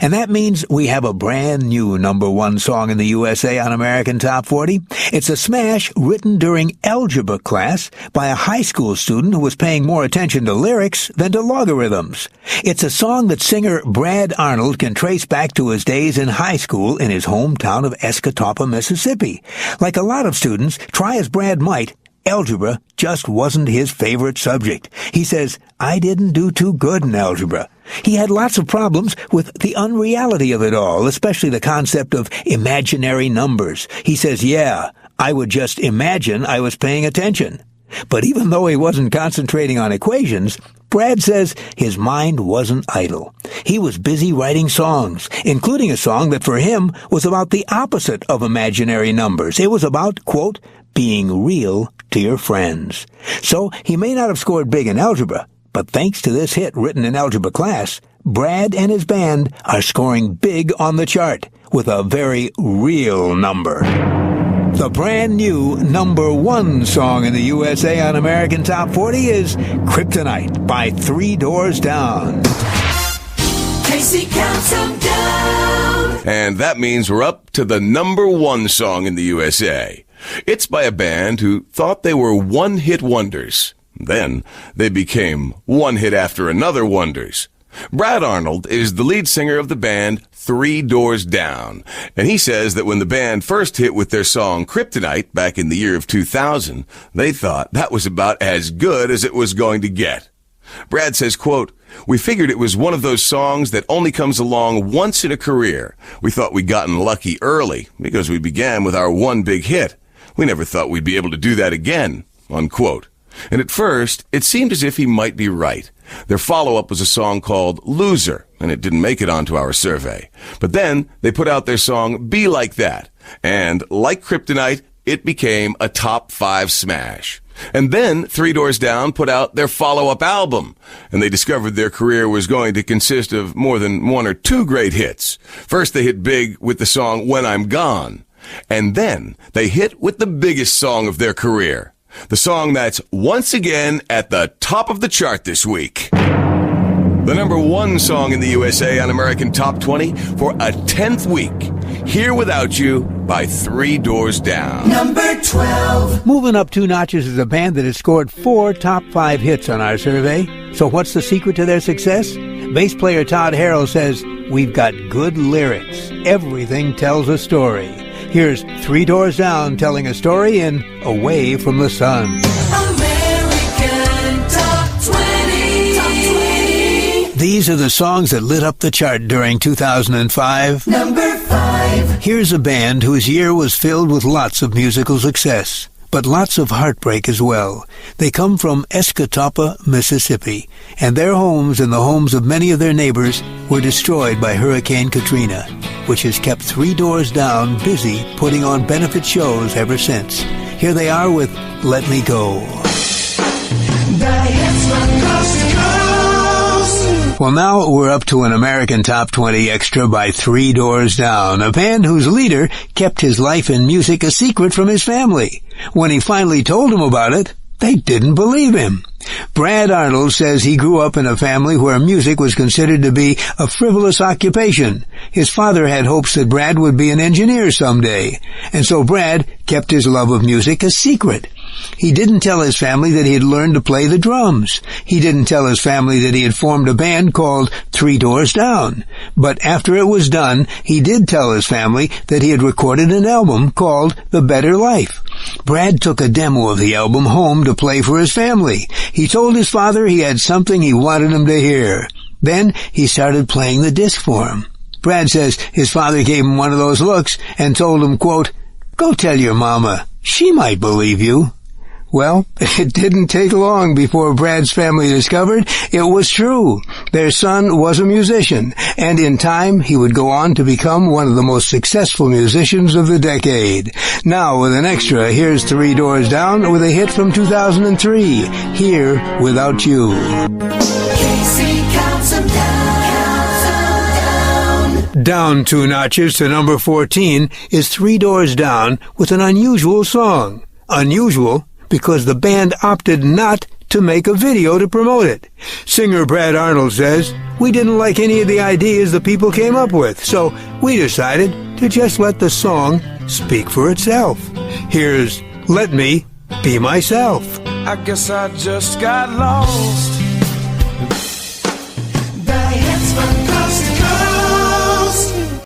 And that means we have a brand new number one song in the USA on American Top 40. It's a smash written during algebra class by a high school student who was paying more attention to lyrics than to logarithms. It's a song that singer Brad Arnold can trace back to his days in high school in his hometown of Escatawpa, Mississippi. Like a lot of students, try as Brad might, algebra just wasn't his favorite subject. He says, I didn't do too good in algebra. He had lots of problems with the unreality of it all, especially the concept of imaginary numbers. He says, yeah, I would just imagine I was paying attention. But even though he wasn't concentrating on equations, Brad says his mind wasn't idle. He was busy writing songs, including a song that for him was about the opposite of imaginary numbers. It was about, quote, being real to your friends. So he may not have scored big in algebra, but thanks to this hit written in algebra class, Brad and his band are scoring big on the chart with a very real number. The brand new number one song in the USA on American Top 40 is Kryptonite by 3 Doors Down. Casey counts them down. And that means we're up to the number one song in the USA. It's by a band who thought they were one-hit wonders. Then they became one hit after another wonders. Brad Arnold is the lead singer of the band 3 Doors Down, and he says that when the band first hit with their song Kryptonite back in the year of 2000, they thought that was about as good as it was going to get. Brad says, quote, we figured it was one of those songs that only comes along once in a career. We thought we'd gotten lucky early because we began with our one big hit. We never thought we'd be able to do that again, unquote. And at first, it seemed as if he might be right. Their follow-up was a song called Loser, and it didn't make it onto our survey. But then they put out their song Be Like That, and like Kryptonite, it became a top 5 smash. And then 3 Doors Down put out their follow-up album, and they discovered their career was going to consist of more than 1 or 2 great hits. First, they hit big with the song When I'm Gone. And then they hit with the biggest song of their career, the song that's once again at the top of the chart this week. The number one song in the USA on American Top 20 for a 10th week, Here Without You by 3 Doors Down. Number 12. Moving up 2 notches is a band that has scored 4 top 5 hits on our survey. So what's the secret to their success? Bass player Todd Harrell says, we've got good lyrics. Everything tells a story. Here's 3 Doors Down telling a story in Away from the Sun. American Top 20. Top 20. These are the songs that lit up the chart during 2005. Number 5. Here's a band whose year was filled with lots of musical success, but lots of heartbreak as well. They come from Escatawpa, Mississippi, and their homes and the homes of many of their neighbors were destroyed by Hurricane Katrina, which has kept 3 Doors Down busy putting on benefit shows ever since. Here they are with Let Me Go. Well, now we're up to an American Top 20 extra by 3 Doors Down, a band whose leader kept his life in music a secret from his family. When he finally told them about it, they didn't believe him. Brad Arnold says he grew up in a family where music was considered to be a frivolous occupation. His father had hopes that Brad would be an engineer someday, and so Brad kept his love of music a secret. He didn't tell his family that he had learned to play the drums. He didn't tell his family that he had formed a band called 3 Doors Down. But after it was done, he did tell his family that he had recorded an album called The Better Life. Brad took a demo of the album home to play for his family. He told his father he had something he wanted him to hear. Then he started playing the disc for him. Brad says his father gave him one of those looks and told him, quote, "Go tell your mama. She might believe you." Well, it didn't take long before Brad's family discovered it was true. Their son was a musician, and in time he would go on to become one of the most successful musicians of the decade. Now, with an extra, here's 3 Doors Down with a hit from 2003, Here Without You. Casey counts them down. Down 2 notches to number 14 is 3 Doors Down with an unusual song. Unusual because the band opted not to make a video to promote it. Singer Brad Arnold says, "We didn't like any of the ideas the people came up with, so we decided to just let the song speak for itself. Here's Let Me Be Myself." I guess I just got lost. The hits from coast to coast.